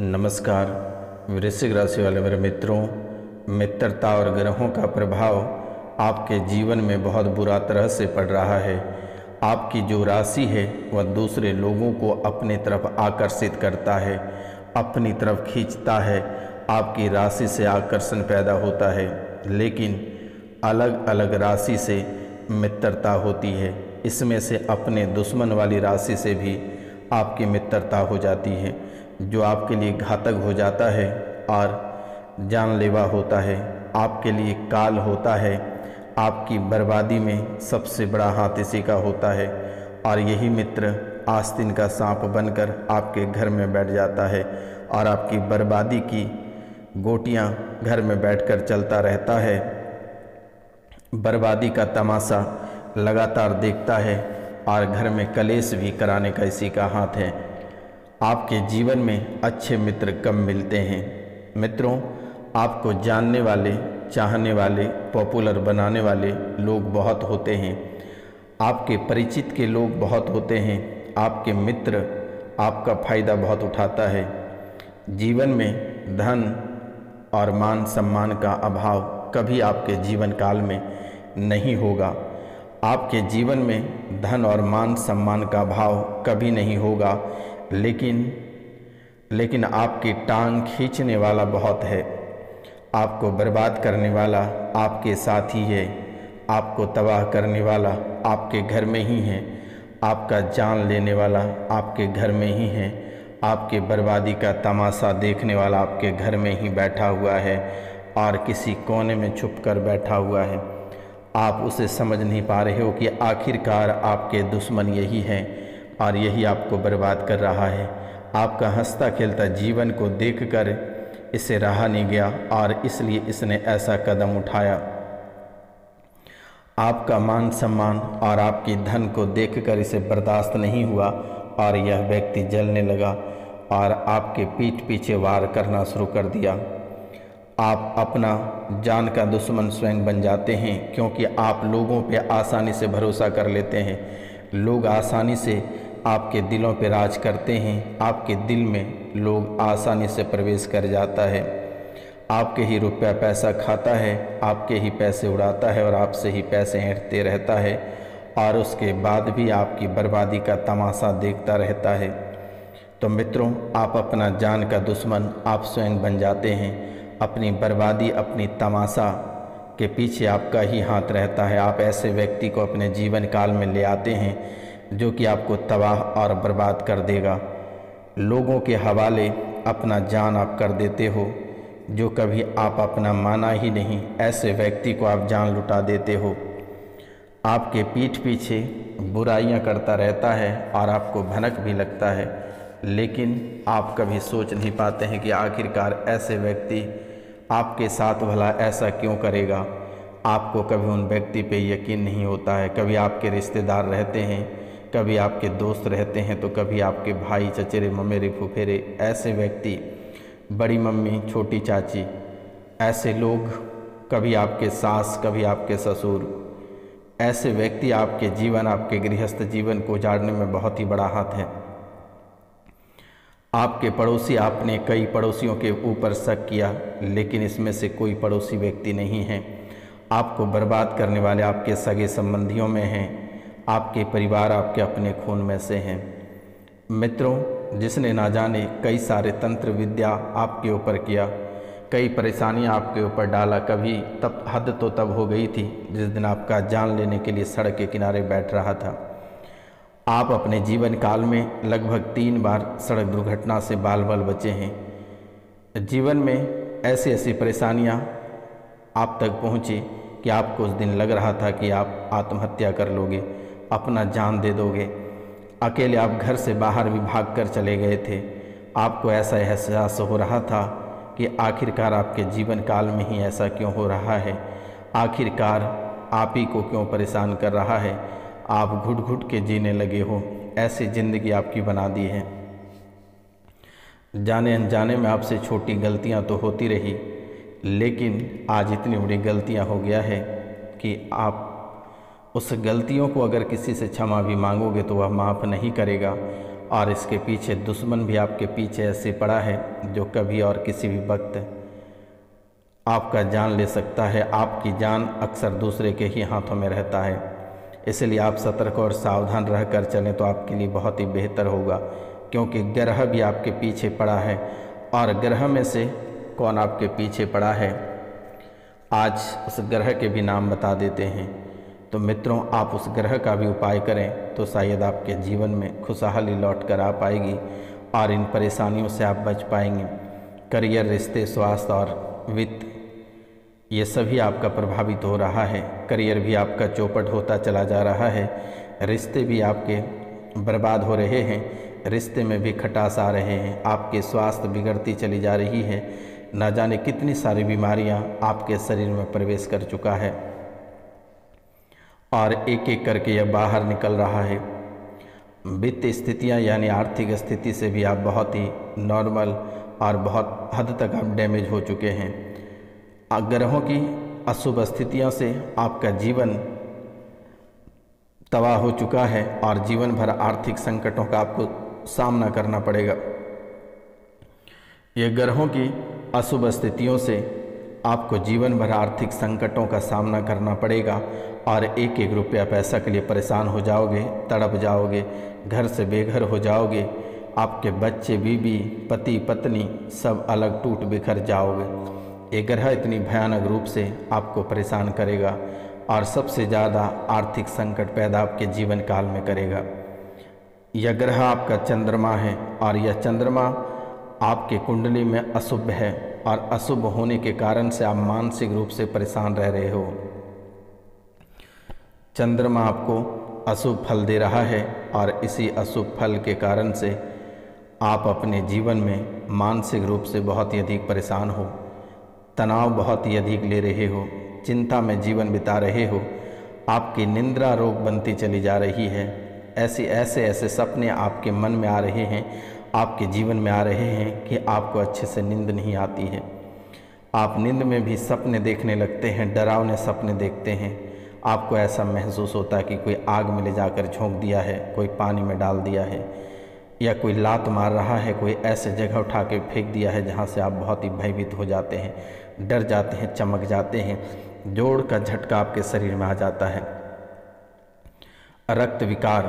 नमस्कार वृश्चिक राशि वाले मेरे मित्रों, मित्रता और ग्रहों का प्रभाव आपके जीवन में बहुत बुरा तरह से पड़ रहा है। आपकी जो राशि है वह दूसरे लोगों को अपनी तरफ आकर्षित करता है, अपनी तरफ खींचता है। आपकी राशि से आकर्षण पैदा होता है, लेकिन अलग अलग राशि से मित्रता होती है। इसमें से अपने दुश्मन वाली राशि से भी आपकी मित्रता हो जाती है, जो आपके लिए घातक हो जाता है और जानलेवा होता है। आपके लिए काल होता है। आपकी बर्बादी में सबसे बड़ा हाथ इसी का होता है, और यही मित्र आस्तीन का सांप बनकर आपके घर में बैठ जाता है और आपकी बर्बादी की गोटियां घर में बैठकर चलता रहता है। बर्बादी का तमाशा लगातार देखता है और घर में कलेश भी कराने का इसी का हाथ है। आपके जीवन में अच्छे मित्र कम मिलते हैं। मित्रों, आपको जानने वाले, चाहने वाले, पॉपुलर बनाने वाले लोग बहुत होते हैं। आपके परिचित के लोग बहुत होते हैं। आपके मित्र आपका फ़ायदा बहुत उठाता है। जीवन में धन और मान सम्मान का अभाव कभी आपके जीवन काल में नहीं होगा। आपके जीवन में धन और मान सम्मान का अभाव कभी नहीं होगा, लेकिन आपकी टांग खींचने वाला बहुत है। आपको बर्बाद करने वाला आपके साथ ही है। आपको तबाह करने वाला आपके घर में ही है। आपका जान लेने वाला आपके घर में ही है। आपके बर्बादी का तमाशा देखने वाला आपके घर में ही बैठा हुआ है और किसी कोने में छुपकर बैठा हुआ है। आप उसे समझ नहीं पा रहे हो कि आखिरकार आपके दुश्मन यही हैं और यही आपको बर्बाद कर रहा है। आपका हंसता खेलता जीवन को देखकर इसे रहा नहीं गया और इसलिए इसने ऐसा कदम उठाया। आपका मान सम्मान और आपकी धन को देखकर इसे बर्दाश्त नहीं हुआ और यह व्यक्ति जलने लगा और आपके पीठ पीछे वार करना शुरू कर दिया। आप अपना जान का दुश्मन स्वयं बन जाते हैं, क्योंकि आप लोगों पे आसानी से भरोसा कर लेते हैं। लोग आसानी से आपके दिलों पे राज करते हैं। आपके दिल में लोग आसानी से प्रवेश कर जाता है। आपके ही रुपया पैसा खाता है, आपके ही पैसे उड़ाता है और आपसे ही पैसे ऐंठते रहता है, और उसके बाद भी आपकी बर्बादी का तमाशा देखता रहता है। तो मित्रों, आप अपना जान का दुश्मन आप स्वयं बन जाते हैं। अपनी बर्बादी, अपनी तमाशा के पीछे आपका ही हाथ रहता है। आप ऐसे व्यक्ति को अपने जीवन काल में ले आते हैं जो कि आपको तबाह और बर्बाद कर देगा। लोगों के हवाले अपना जान आप कर देते हो, जो कभी आप अपना माना ही नहीं। ऐसे व्यक्ति को आप जान लुटा देते हो। आपके पीठ पीछे बुराइयां करता रहता है और आपको भनक भी लगता है, लेकिन आप कभी सोच नहीं पाते हैं कि आखिरकार ऐसे व्यक्ति आपके साथ भला ऐसा क्यों करेगा। आपको कभी उन व्यक्ति पे यकीन नहीं होता है। कभी आपके रिश्तेदार रहते हैं, कभी आपके दोस्त रहते हैं, तो कभी आपके भाई, चचेरे, ममेरे, फुफेरे, ऐसे व्यक्ति, बड़ी मम्मी, छोटी चाची, ऐसे लोग, कभी आपके सास, कभी आपके ससुर, ऐसे व्यक्ति आपके जीवन, आपके गृहस्थ जीवन को उजाड़ने में बहुत ही बड़ा हाथ है। आपके पड़ोसी, आपने कई पड़ोसियों के ऊपर शक किया, लेकिन इसमें से कोई पड़ोसी व्यक्ति नहीं है। आपको बर्बाद करने वाले आपके सगे संबंधियों में हैं। आपके परिवार आपके अपने खून में से हैं। मित्रों, जिसने ना जाने कई सारे तंत्र विद्या आपके ऊपर किया, कई परेशानियां आपके ऊपर डाला, कभी तब हद तो तब हो गई थी जिस दिन आपका जान लेने के लिए सड़क के किनारे बैठ रहा था। आप अपने जीवन काल में लगभग 3 बार सड़क दुर्घटना से बाल बाल बचे हैं। जीवन में ऐसी ऐसी परेशानियां आप तक पहुंची कि आपको उस दिन लग रहा था कि आप आत्महत्या कर लोगे, अपना जान दे दोगे। अकेले आप घर से बाहर भी भाग कर चले गए थे। आपको ऐसा एहसास हो रहा था कि आखिरकार आपके जीवन काल में ही ऐसा क्यों हो रहा है, आखिरकार आप ही को क्यों परेशान कर रहा है। आप घुट घुट के जीने लगे हो। ऐसी ज़िंदगी आपकी बना दी है। जाने अनजाने में आपसे छोटी गलतियां तो होती रही, लेकिन आज इतनी बड़ी गलतियां हो गया है कि आप उस गलतियों को अगर किसी से क्षमा भी मांगोगे तो वह माफ़ नहीं करेगा। और इसके पीछे दुश्मन भी आपके पीछे ऐसे पड़ा है जो कभी और किसी भी वक्त आपका जान ले सकता है। आपकी जान अक्सर दूसरे के ही हाथों में रहता है, इसलिए आप सतर्क और सावधान रहकर चलें तो आपके लिए बहुत ही बेहतर होगा, क्योंकि ग्रह भी आपके पीछे पड़ा है। और ग्रह में से कौन आपके पीछे पड़ा है, आज उस ग्रह के भी नाम बता देते हैं। तो मित्रों, आप उस ग्रह का भी उपाय करें तो शायद आपके जीवन में खुशहाली लौट कर आ पाएगी और इन परेशानियों से आप बच पाएंगे। करियर, रिश्ते, स्वास्थ्य और वित्त, ये सभी आपका प्रभावित हो रहा है। करियर भी आपका चौपट होता चला जा रहा है, रिश्ते भी आपके बर्बाद हो रहे हैं, रिश्ते में भी खटास आ रहे हैं, आपके स्वास्थ्य बिगड़ती चली जा रही है, न जाने कितनी सारी बीमारियां आपके शरीर में प्रवेश कर चुका है और एक एक करके यह बाहर निकल रहा है। वित्त स्थितियां यानी आर्थिक स्थिति से भी आप बहुत ही नॉर्मल और बहुत हद तक आप डैमेज हो चुके हैं। ग्रहों की अशुभ स्थितियों से आपका जीवन तबाह हो चुका है और जीवन भर आर्थिक संकटों का आपको सामना करना पड़ेगा। ये ग्रहों की अशुभ स्थितियों से आपको जीवन भर आर्थिक संकटों का सामना करना पड़ेगा और एक एक रुपया पैसा के लिए परेशान हो जाओगे, तड़प जाओगे, घर से बेघर हो जाओगे, आपके बच्चे, बीवी, पति, पत्नी सब अलग टूट बिखर जाओगे। ये ग्रह इतनी भयानक रूप से आपको परेशान करेगा और सबसे ज़्यादा आर्थिक संकट पैदा आपके जीवन काल में करेगा। यह ग्रह आपका चंद्रमा है और यह चंद्रमा आपके कुंडली में अशुभ है और अशुभ होने के कारण से आप मानसिक रूप से परेशान रह रहे हो। चंद्रमा आपको अशुभ फल दे रहा है और इसी अशुभ फल के कारण से आप अपने जीवन में मानसिक रूप से बहुत ही अधिक परेशान हो, तनाव बहुत ही अधिक ले रहे हो, चिंता में जीवन बिता रहे हो, आपकी निंद्रा रोग बनती चली जा रही है। ऐसे सपने आपके मन में आ रहे हैं, आपके जीवन में आ रहे हैं कि आपको अच्छे से नींद नहीं आती है। आप नींद में भी सपने देखने लगते हैं, डरावने सपने देखते हैं। आपको ऐसा महसूस होता है कि कोई आग में ले जाकर झोंक दिया है, कोई पानी में डाल दिया है या कोई लात मार रहा है, कोई ऐसे जगह उठा के फेंक दिया है जहाँ से आप बहुत ही भयभीत हो जाते हैं, डर जाते हैं, चमक जाते हैं, जोड़ का झटका आपके शरीर में आ जाता है। रक्त विकार,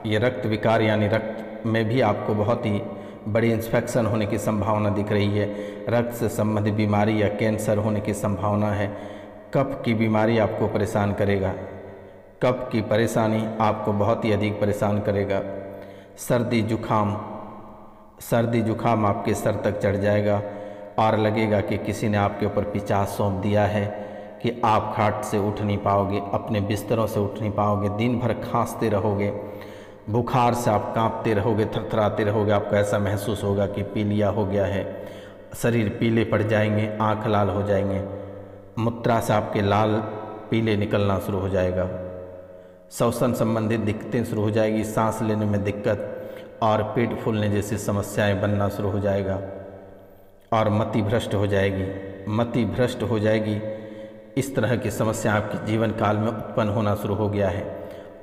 ये रक्त विकार यानी रक्त में भी आपको बहुत ही बड़ी इन्फेक्शन होने की संभावना दिख रही है। रक्त से संबंधित बीमारी या कैंसर होने की संभावना है। कफ की बीमारी आपको परेशान करेगा, कफ की परेशानी आपको बहुत ही अधिक परेशान करेगा। सर्दी जुखाम आपके सर तक चढ़ जाएगा और लगेगा कि किसी ने आपके ऊपर पिचास सौंप दिया है कि आप खाट से उठ नहीं पाओगे, अपने बिस्तरों से उठ नहीं पाओगे, दिन भर खांसते रहोगे, बुखार से आप कांपते रहोगे, थरथराते रहोगे। आपको ऐसा महसूस होगा कि पीलिया हो गया है, शरीर पीले पड़ जाएंगे, आँख लाल हो जाएंगे, मूत्रा से आपके लाल पीले निकलना शुरू हो जाएगा, श्वसन संबंधित दिक्कतें शुरू हो जाएगी, सांस लेने में दिक्कत और पेट फूलने जैसी समस्याएं बनना शुरू हो जाएगा और मति भ्रष्ट हो जाएगी। इस तरह की समस्या आपके जीवन काल में उत्पन्न होना शुरू हो गया है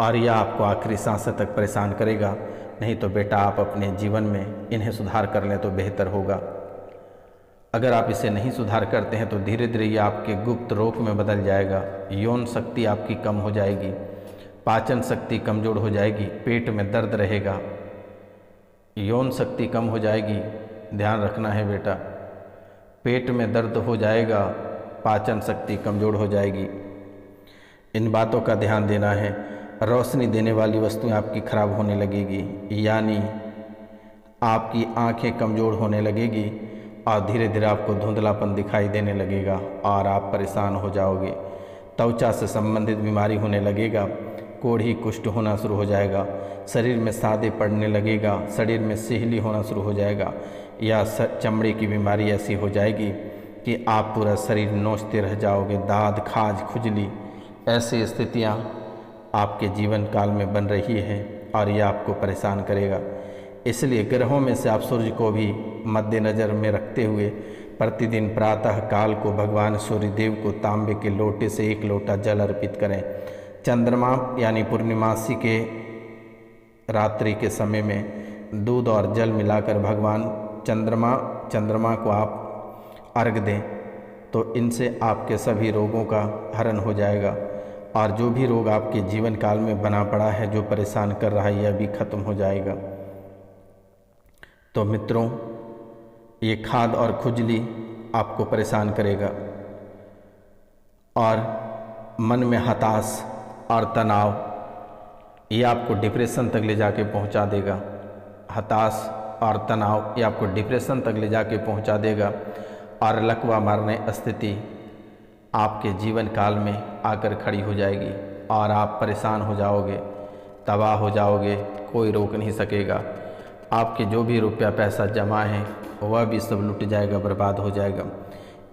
और यह आपको आखिरी सांस तक परेशान करेगा। नहीं तो बेटा, आप अपने जीवन में इन्हें सुधार कर लें तो बेहतर होगा। अगर आप इसे नहीं सुधार करते हैं तो धीरे धीरे ये आपके गुप्त रोग में बदल जाएगा। यौन शक्ति आपकी कम हो जाएगी, पाचन शक्ति कमज़ोर हो जाएगी, पेट में दर्द रहेगा, यौन शक्ति कम हो जाएगी। ध्यान रखना है बेटा, पेट में दर्द हो जाएगा, पाचन शक्ति कमज़ोर हो जाएगी। इन बातों का ध्यान देना है। रोशनी देने वाली वस्तुएं आपकी खराब होने लगेगी, यानी आपकी आंखें कमज़ोर होने लगेगी और धीरे धीरे आपको धुंधलापन दिखाई देने लगेगा और आप परेशान हो जाओगे। त्वचा से संबंधित बीमारी होने लगेगा, कोढ़ी, कुष्ठ होना शुरू हो जाएगा, शरीर में सादे पड़ने लगेगा, शरीर में सिहली होना शुरू हो जाएगा या चमड़े की बीमारी ऐसी हो जाएगी कि आप पूरा शरीर नोचते रह जाओगे, दाद, खाज, खुजली, ऐसी स्थितियां आपके जीवन काल में बन रही है और यह आपको परेशान करेगा। इसलिए ग्रहों में से आप सूर्य को भी मद्देनज़र में रखते हुए प्रतिदिन प्रातः काल को भगवान सूर्य देव को तांबे के लोटे से 1 लोटा जल अर्पित करें। चंद्रमा यानी पूर्णिमासी के रात्रि के समय में दूध और जल मिलाकर भगवान चंद्रमा को आप अर्घ दें तो इनसे आपके सभी रोगों का हरण हो जाएगा और जो भी रोग आपके जीवन काल में बना पड़ा है, जो परेशान कर रहा है, यह भी खत्म हो जाएगा। तो मित्रों, ये खाद और खुजली आपको परेशान करेगा और मन में हताश और तनाव, ये आपको डिप्रेशन तक ले जाके पहुंचा देगा। हताश और तनाव ये आपको डिप्रेशन तक ले जाके पहुंचा देगा और लकवा मारने स्थिति आपके जीवन काल में आकर खड़ी हो जाएगी और आप परेशान हो जाओगे, तबाह हो जाओगे, कोई रोक नहीं सकेगा। आपके जो भी रुपया पैसा जमा है वह भी सब लुट जाएगा, बर्बाद हो जाएगा।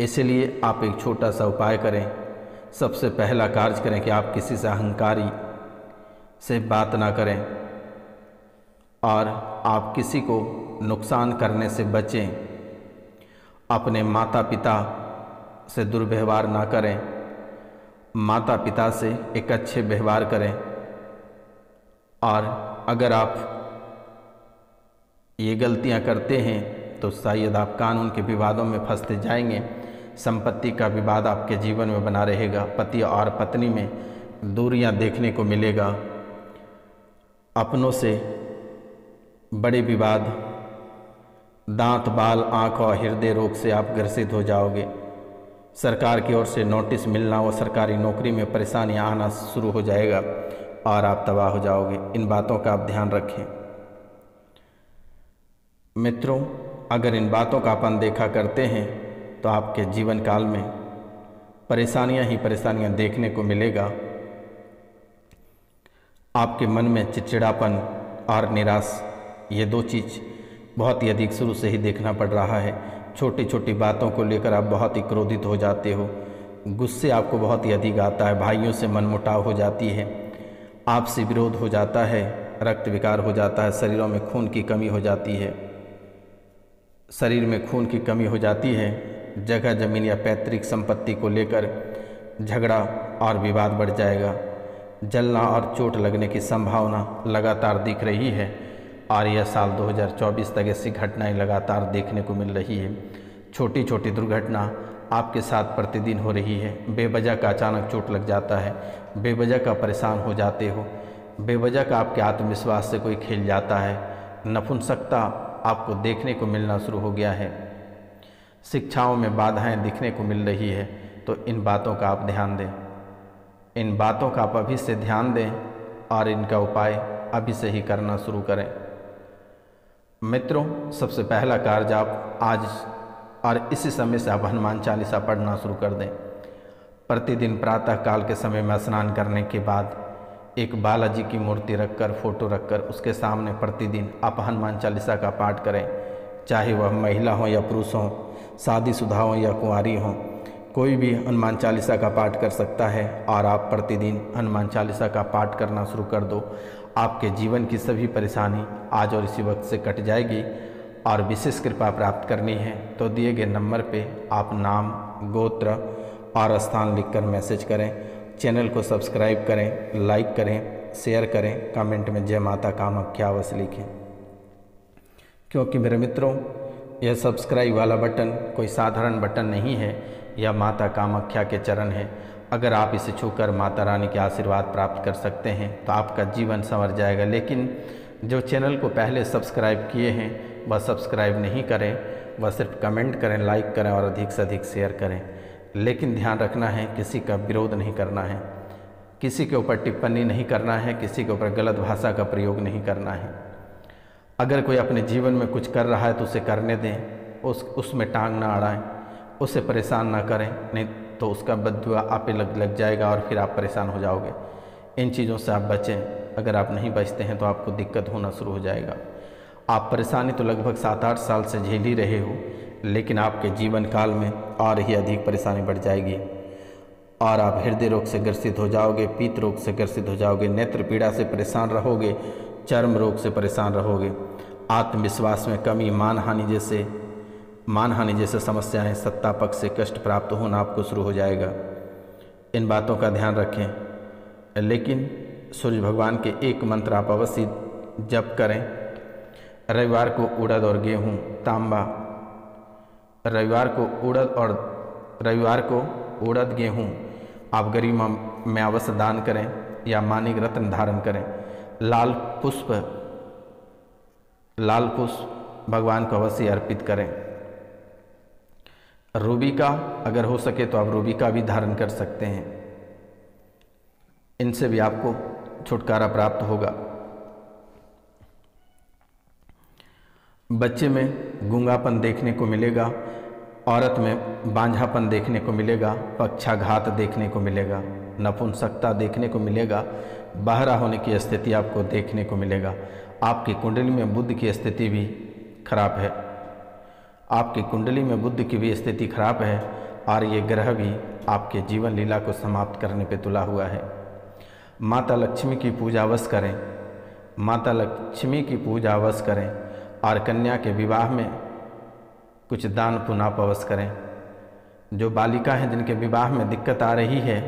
इसलिए आप एक छोटा सा उपाय करें। सबसे पहला कार्य करें कि आप किसी से अहंकारी से बात ना करें और आप किसी को नुकसान करने से बचें। अपने माता पिता से दुर्व्यवहार ना करें, माता पिता से एक अच्छे व्यवहार करें। और अगर आप ये गलतियां करते हैं तो शायद आप कानून के विवादों में फंसते जाएंगे। संपत्ति का विवाद आपके जीवन में बना रहेगा। पति और पत्नी में दूरियां देखने को मिलेगा। अपनों से बड़े विवाद, दांत बाल आँख और हृदय रोग से आप ग्रसित हो जाओगे। सरकार की ओर से नोटिस मिलना व सरकारी नौकरी में परेशानियां आना शुरू हो जाएगा और आप तबाह हो जाओगे। इन बातों का आप ध्यान रखें। मित्रों, अगर इन बातों का आप अनदेखा करते हैं तो आपके जीवन काल में परेशानियां ही परेशानियां देखने को मिलेगा। आपके मन में चिड़चिड़ापन और निराश, ये दो चीज़ बहुत ही अधिक शुरू से ही देखना पड़ रहा है। छोटी छोटी बातों को लेकर आप बहुत ही क्रोधित हो जाते हो, गुस्से आपको बहुत ही अधिक आता है, भाइयों से मनमुटाव हो जाती है, आपसे विरोध हो जाता है, रक्त विकार हो जाता है, शरीरों में खून की कमी हो जाती है। शरीर में खून की कमी हो जाती है। जगह जमीन या पैतृक संपत्ति को लेकर झगड़ा और विवाद बढ़ जाएगा। जलना और चोट लगने की संभावना लगातार दिख रही है और यह साल 2024 तक ऐसी घटनाएं लगातार देखने को मिल रही है। छोटी छोटी दुर्घटना आपके साथ प्रतिदिन हो रही है। बेवजह का अचानक चोट लग जाता है, बेवजह का परेशान हो जाते हो, बेवजह का आपके आत्मविश्वास से कोई खेल जाता है। नपुंसकता आपको देखने को मिलना शुरू हो गया है। शिक्षाओं में बाधाएं दिखने को मिल रही है। तो इन बातों का आप ध्यान दें, इन बातों का आप अभी से ध्यान दें और इनका उपाय अभी से ही करना शुरू करें। मित्रों, सबसे पहला कार्य आप आज और इसी समय से आप हनुमान चालीसा पढ़ना शुरू कर दें। प्रतिदिन प्रातः काल के समय में स्नान करने के बाद एक बालाजी की मूर्ति रखकर, फोटो रखकर उसके सामने प्रतिदिन आप हनुमान चालीसा का पाठ करें। चाहे वह महिला हो या पुरुष हो, शादीशुदा हो या कुंवारी हो, कोई भी हनुमान चालीसा का पाठ कर सकता है। और आप प्रतिदिन हनुमान चालीसा का पाठ करना शुरू कर दो। आपके जीवन की सभी परेशानी आज और इसी वक्त से कट जाएगी। और विशेष कृपा प्राप्त करनी है तो दिए गए नंबर पे आप नाम, गोत्र और स्थान लिखकर मैसेज करें। चैनल को सब्सक्राइब करें, लाइक करें, शेयर करें, कमेंट में जय माता कामाख्या अवश्य लिखें। क्योंकि मेरे मित्रों, यह सब्सक्राइब वाला बटन कोई साधारण बटन नहीं है, यह माता कामाख्या के चरण है। अगर आप इसे छूकर माता रानी के आशीर्वाद प्राप्त कर सकते हैं तो आपका जीवन संवर जाएगा। लेकिन जो चैनल को पहले सब्सक्राइब किए हैं वह सब्सक्राइब नहीं करें, वह सिर्फ कमेंट करें, लाइक करें और अधिक से अधिक शेयर करें। लेकिन ध्यान रखना है, किसी का विरोध नहीं करना है, किसी के ऊपर टिप्पणी नहीं करना है, किसी के ऊपर गलत भाषा का प्रयोग नहीं करना है। अगर कोई अपने जीवन में कुछ कर रहा है तो उसे करने दें, उसमें टांग ना अड़ाएं, उसे परेशान ना करें, नहीं तो उसका बददुआ आप पे लग जाएगा और फिर आप परेशान हो जाओगे। इन चीज़ों से आप बचें। अगर आप नहीं बचते हैं तो आपको दिक्कत होना शुरू हो जाएगा। आप परेशानी तो लगभग 7-8 साल से झेल ही रहे हो, लेकिन आपके जीवन काल में और ही अधिक परेशानी बढ़ जाएगी और आप हृदय रोग से ग्रसित हो जाओगे, पीत रोग से ग्रसित हो जाओगे, नेत्र पीड़ा से परेशान रहोगे, चर्म रोग से परेशान रहोगे, आत्मविश्वास में कमी, मानहानि जैसे समस्याएं, सत्ता पक्ष से कष्ट प्राप्त होना आपको शुरू हो जाएगा। इन बातों का ध्यान रखें। लेकिन सूर्य भगवान के एक मंत्र आप अवश्य जप करें। रविवार को उड़द और गेहूँ तांबा। रविवार को उड़द गेहूँ आप गरीब में अवश्य दान करें या मानिक रत्न धारण करें। लाल पुष्प भगवान को अवश्य अर्पित करें। रूबी का अगर हो सके तो आप रूबी का भी धारण कर सकते हैं, इनसे भी आपको छुटकारा प्राप्त होगा। बच्चे में गूंगापन देखने को मिलेगा, औरत में बांझापन देखने को मिलेगा, पक्षाघात देखने को मिलेगा, नपुंसकता देखने को मिलेगा, बहरा होने की स्थिति आपको देखने को मिलेगा। आपकी कुंडली में बुध की स्थिति भी खराब है, आपकी कुंडली में बुध की भी स्थिति खराब है और ये ग्रह भी आपके जीवन लीला को समाप्त करने पे तुला हुआ है। माता लक्ष्मी की पूजा अवश्य करें, माता लक्ष्मी की पूजा अवश्य करें और कन्या के विवाह में कुछ दान पुण्य अवश्य करें। जो बालिका हैं जिनके विवाह में दिक्कत आ रही है,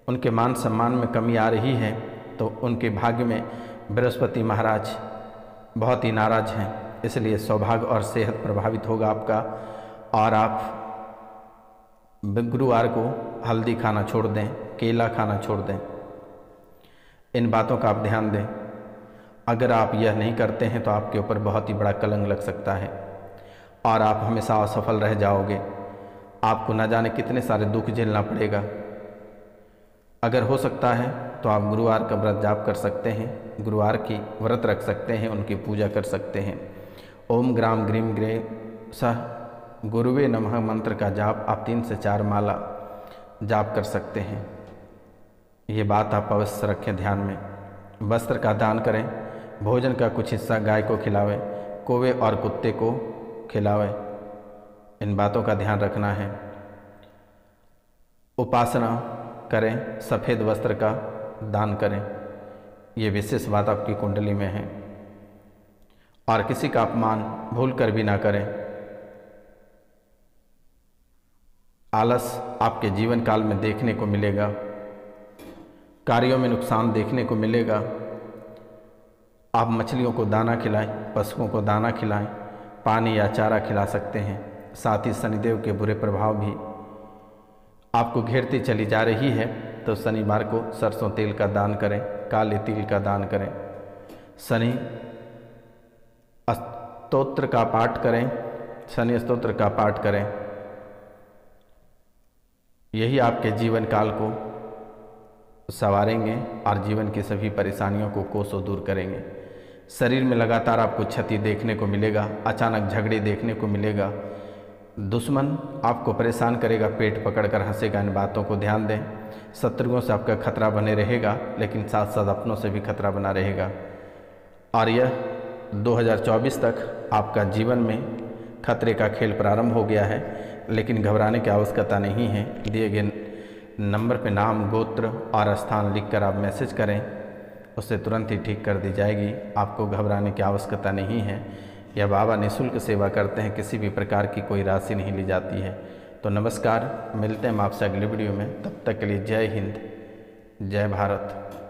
उनके मान सम्मान में कमी आ रही है, तो उनके भाग्य में बृहस्पति महाराज बहुत ही नाराज हैं, इसलिए सौभाग्य और सेहत प्रभावित होगा आपका। और आप गुरुवार को हल्दी खाना छोड़ दें, केला खाना छोड़ दें, इन बातों का आप ध्यान दें। अगर आप यह नहीं करते हैं तो आपके ऊपर बहुत ही बड़ा कलंक लग सकता है और आप हमेशा असफल रह जाओगे। आपको न जाने कितने सारे दुख झेलना पड़ेगा। अगर हो सकता है तो आप गुरुवार का व्रत जाप कर सकते हैं, गुरुवार की व्रत रख सकते हैं, उनकी पूजा कर सकते हैं। ओम ग्राम ग्रीम ग्रे सह गुरुवे नमः मंत्र का जाप आप 3 से 4 माला जाप कर सकते हैं। ये बात आप अवश्य रखें ध्यान में। वस्त्र का दान करें, भोजन का कुछ हिस्सा गाय को खिलावें, कौवे और कुत्ते को खिलावें, इन बातों का ध्यान रखना है। उपासना करें, सफ़ेद वस्त्र का दान करें, ये विशेष बात आपकी कुंडली में है। और किसी का अपमान भूल कर भी ना करें। आलस आपके जीवन काल में देखने को मिलेगा, कार्यों में नुकसान देखने को मिलेगा। आप मछलियों को दाना खिलाएं, पशुओं को दाना खिलाएं, पानी या चारा खिला सकते हैं। साथ ही शनिदेव के बुरे प्रभाव भी आपको घेरती चली जा रही है, तो शनिवार को सरसों तेल का दान करें, काले तिल का दान करें, शनि स्तोत्र का पाठ करें, शनि स्तोत्र का पाठ करें। यही आपके जीवन काल को संवारेंगे और जीवन की सभी परेशानियों को कोसों दूर करेंगे। शरीर में लगातार आपको क्षति देखने को मिलेगा, अचानक झगड़े देखने को मिलेगा, दुश्मन आपको परेशान करेगा, पेट पकड़कर हंसेगा। इन बातों को ध्यान दें। शत्रुओं से आपका खतरा बने रहेगा, लेकिन साथ साथ अपनों से भी खतरा बना रहेगा। और यह 2024 तक आपका जीवन में खतरे का खेल प्रारंभ हो गया है, लेकिन घबराने की आवश्यकता नहीं है। दिए गए नंबर पे नाम, गोत्र और स्थान लिखकर आप मैसेज करें, उससे तुरंत ही ठीक कर दी जाएगी। आपको घबराने की आवश्यकता नहीं है। यह बाबा निःशुल्क सेवा करते हैं, किसी भी प्रकार की कोई राशि नहीं ली जाती है। तो नमस्कार, मिलते हैं हम आपसे अगली वीडियो में। तब तक के लिए जय हिंद, जय भारत।